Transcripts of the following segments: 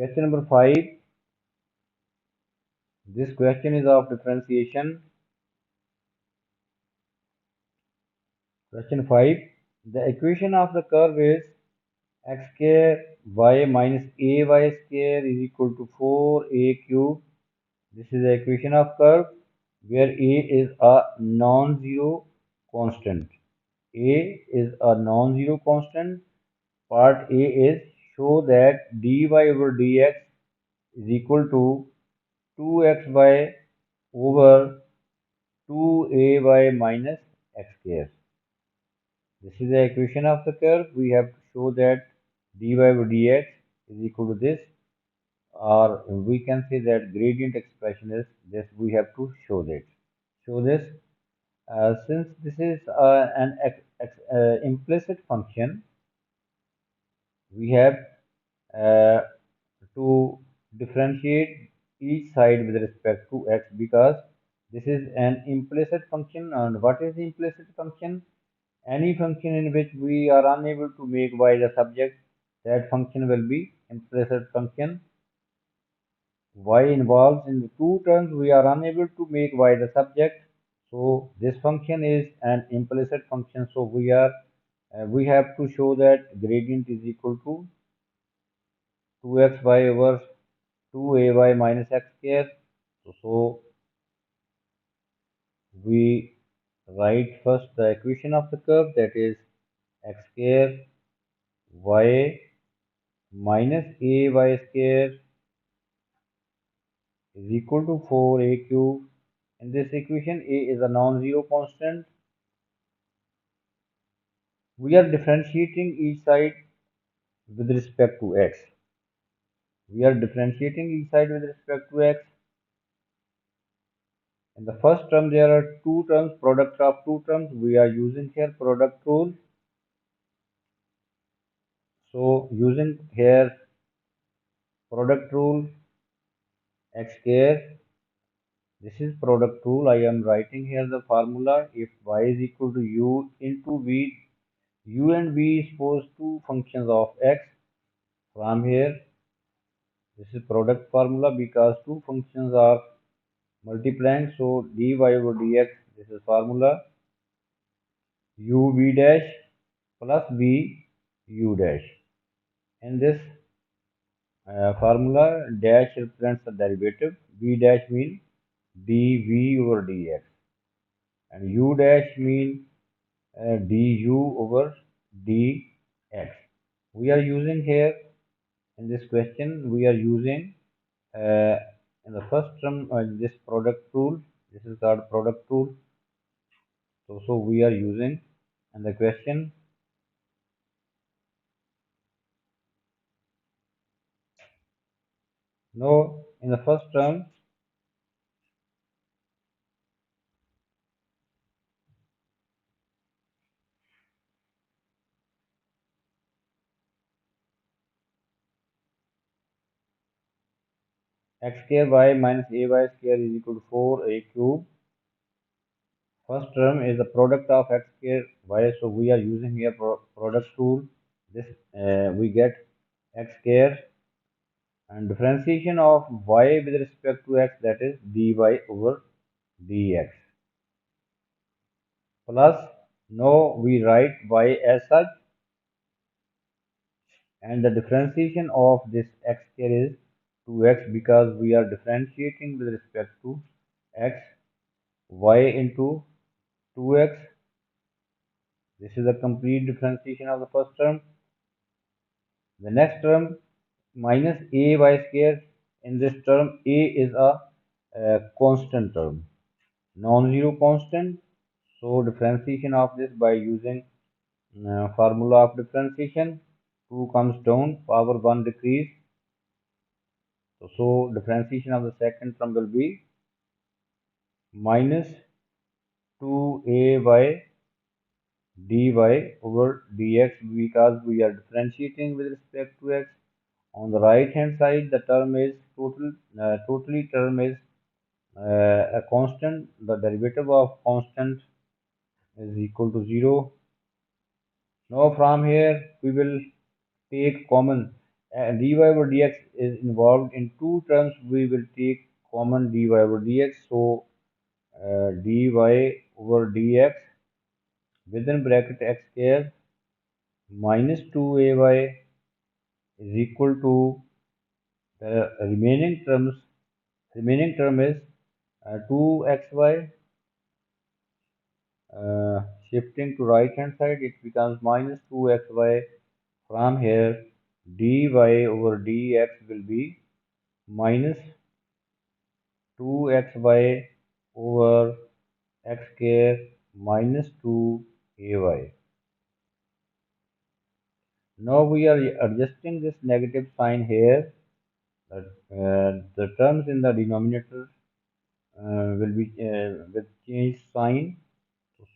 Question number 5. This question is of differentiation. Question 5. The equation of the curve is x square y minus ay square is equal to 4a cube. This is the equation of curve where a is a non-zero constant. A is a non-zero constant. Part A is show that dy over dx is equal to 2xy over 2ay minus x square. This is the equation of the curve. We have to show that dy over dx is equal to this, or we can say that gradient expression is this. We have to show that. Show this. Since this is an implicit function, we have uh, to differentiate each side with respect to x because this is an implicit function. And what is the implicit function? Any function in which we are unable to make y the subject, that function will be implicit function. Y involves in the two terms, we are unable to make y the subject. So this function is an implicit function. So we have to show that gradient is equal to 2xy over 2ay minus x square. So we write first the equation of the curve, that is x square y minus ay square is equal to 4a cube. In this equation, a is a non-zero constant. We are differentiating each side with respect to x. We are differentiating each side with respect to x. In the first term, there are two terms, product of two terms. We are using here product rule. So using here product rule, x square, this is product rule. I am writing here the formula. If y is equal to u into v, u and v is supposed to functions of x. From here, this is product formula because two functions are multiplying. So dy over dx, this is formula u v dash plus v u dash. In this formula, dash represents the derivative, v dash means dv over dx, and u dash means du over dx. We are using here in this question, we are using uh, in the first term this product rule. This is called product rule. So we are using in the question. Now in the first term, x square y minus ay square is equal to 4a cube. First term is the product of x square y, so we are using here product rule. This we get x square and differentiation of y with respect to x, that is dy over dx, plus now we write y as such, and the differentiation of this x square is 2x because we are differentiating with respect to x. Y into 2x, this is the complete differentiation of the first term. The next term minus ay square. In this term, a is a constant term, non-zero constant. So differentiation of this by using formula of differentiation, 2 comes down, power 1 decrease. So differentiation of the second term will be minus 2ay dy over dx because we are differentiating with respect to x. On the right hand side, the term is totally term is a constant. The derivative of constant is equal to 0. Now from here we will take common. dy over dx is involved in two terms. We will take common dy over dx. So dy over dx within bracket x square minus 2ay is equal to the remaining term is 2xy, shifting to right hand side it becomes minus 2xy. From here dy over dx will be minus 2xy over x square minus 2ay. Now we are adjusting this negative sign here. The terms in the denominator will be with change sign.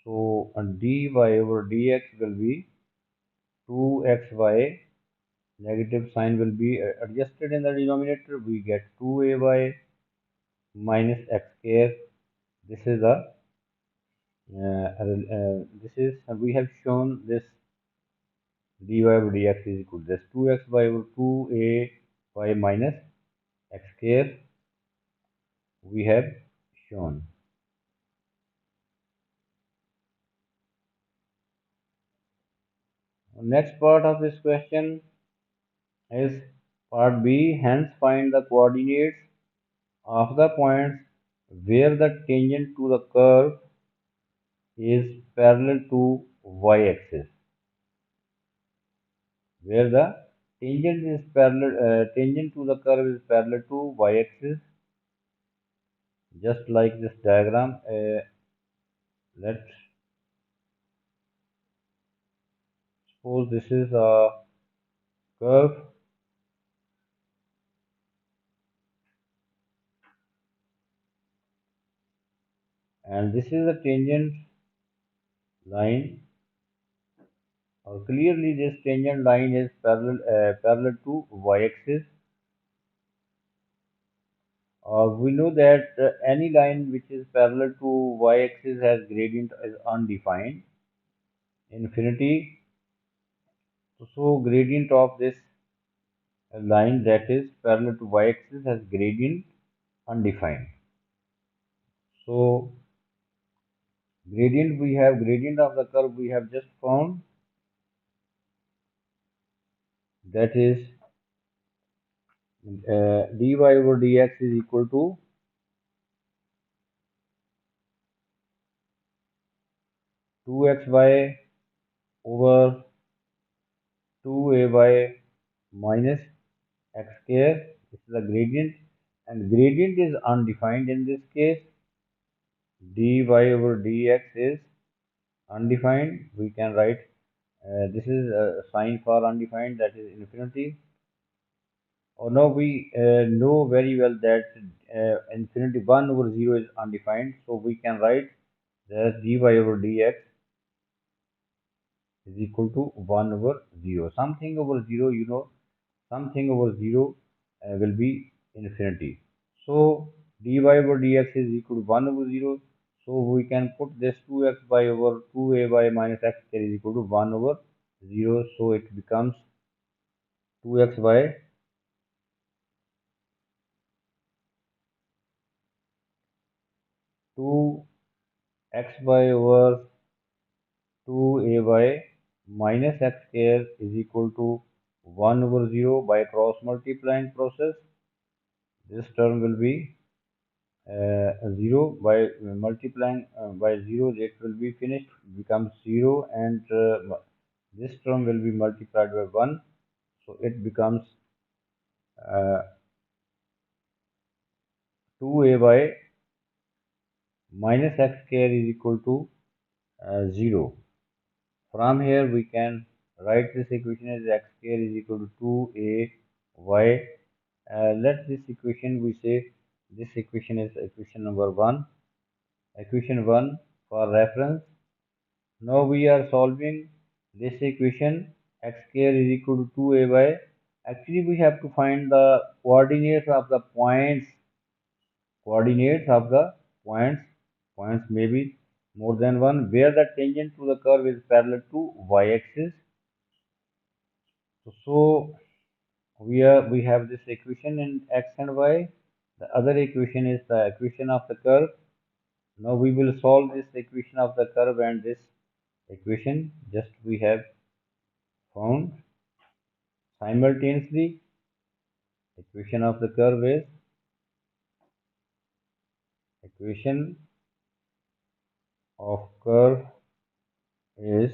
So dy over dx will be 2xy. Negative sign will be adjusted in the denominator. We get 2ay minus x square. This is this is we have shown this dy over dx is equal to this 2xy over 2ay minus x square we have shown. Next part of this question is part B. Hence find the coordinates of the points where the tangent to the curve is parallel to y-axis. Where the tangent to the curve is parallel to y-axis, just like this diagram. Let's suppose this is a curve and this is the tangent line, or clearly this tangent line is parallel to y-axis. We know that any line which is parallel to y-axis has gradient is undefined, infinity. So gradient of this line that is parallel to y-axis has gradient undefined. So gradient of the curve we have just found, that is dy over dx is equal to 2xy over 2ay minus x square. This is the gradient, and gradient is undefined in this case. Dy over dx is undefined. We can write this is a sign for undefined, that is infinity. Or now we know very well that infinity 1 over 0 is undefined. So we can write that dy over dx is equal to 1 over 0. Something over 0, something over 0 will be infinity. So dy over dx is equal to 1 over 0. So we can put this 2xy over 2ay minus x square is equal to 1 over 0. So it becomes 2xy 2xy over 2ay minus x square is equal to 1 over 0 by cross multiplying process. This term will be 0 by multiplying by 0, it will be finished, becomes 0, and this term will be multiplied by 1, so it becomes 2ay minus x square is equal to 0. From here we can write this equation as x square is equal to 2ay. Let this equation, we say this equation is equation number 1. Equation 1 for reference. Now we are solving this equation x square is equal to 2ay. Actually we have to find the coordinates of the points. Points may be more than one, where the tangent to the curve is parallel to y-axis. So we have this equation in x and y. The other equation is the equation of the curve. Now we will solve this equation of the curve and this equation just we have found simultaneously. Equation of the curve is equation of curve is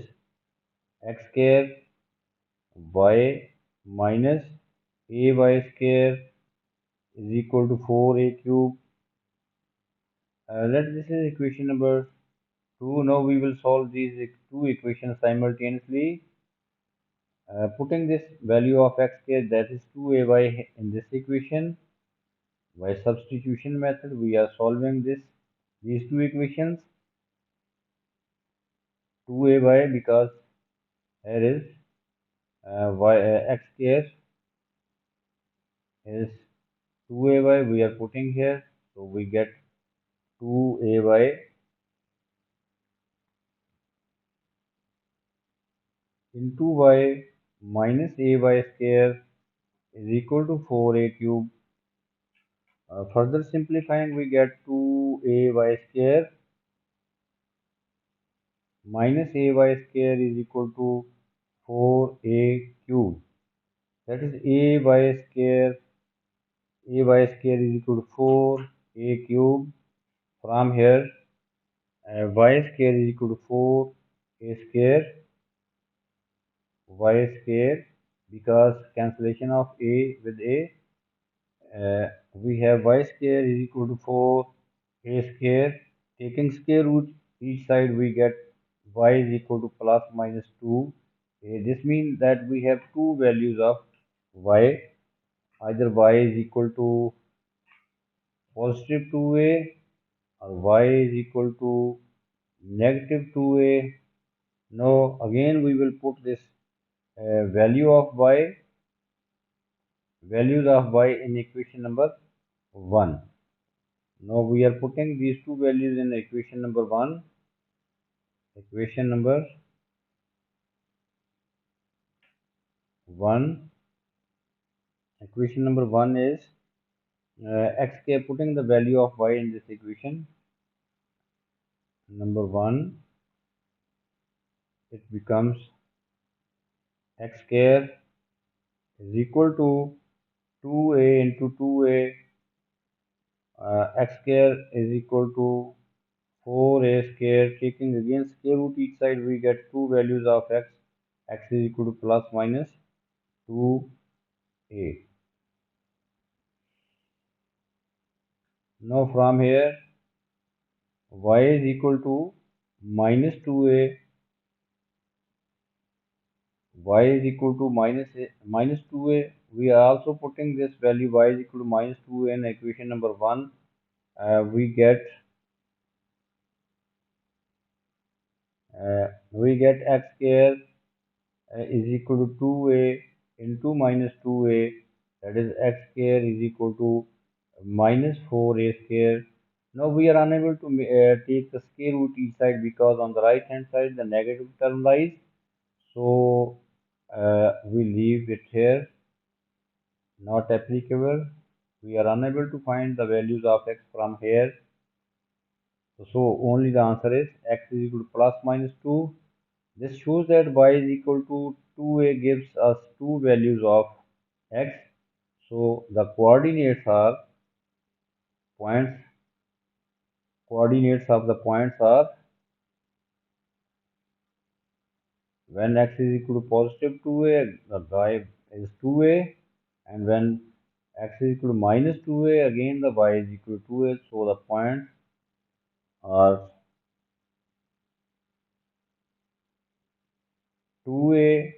x square y minus ay square is equal to 4a cube. This is equation number 2. Now we will solve these two equations simultaneously. Putting this value of x square, that is 2ay, in this equation by substitution method, we are solving these two equations. 2ay because here is x square is 2ay we are putting here, so we get 2ay into y minus ay square is equal to 4a cube. Further simplifying, we get 2ay square minus ay square is equal to 4a cube. That is ay square is equal to 4a cube. From here, y square is equal to 4a square y square, because cancellation of a with a, we have y square is equal to 4a square. Taking square root each side, we get y is equal to plus minus 2. This means that we have two values of y. Either y is equal to positive 2a or y is equal to negative 2a. Now again we will put this values of y in equation number 1. Now we are putting these two values in equation number 1. Equation number 1. Equation number 1 is xk, putting the value of y in this equation number 1, it becomes x square is equal to 2a into 2a, x square is equal to 4a square. Taking again square root each side, we get two values of x is equal to plus minus 2a. Now from here, y is equal to minus 2a, y is equal to minus 2a. We are also putting this value y is equal to minus 2a in equation number 1. We get x square is equal to 2a into minus 2a, that is x square is equal to minus 4a square. Now we are unable to take the square root each side because on the right hand side the negative term lies. So we leave it here, not applicable. We are unable to find the values of x from here. So only the answer is x is equal to plus minus 2. This shows that y is equal to 2a gives us two values of x. So the points coordinates of the points are when x is equal to positive 2a, the y is 2a, and when x is equal to minus 2a, again the y is equal to 2a. So the points are 2a,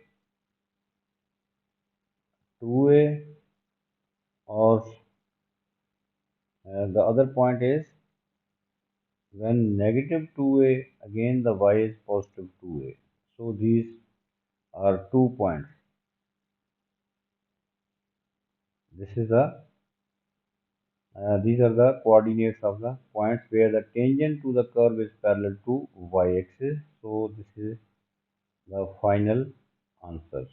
2a, or the other point is when negative 2a, again the y is positive 2a. So these are 2 points. These are the coordinates of the points where the tangent to the curve is parallel to y-axis. So this is the final answer.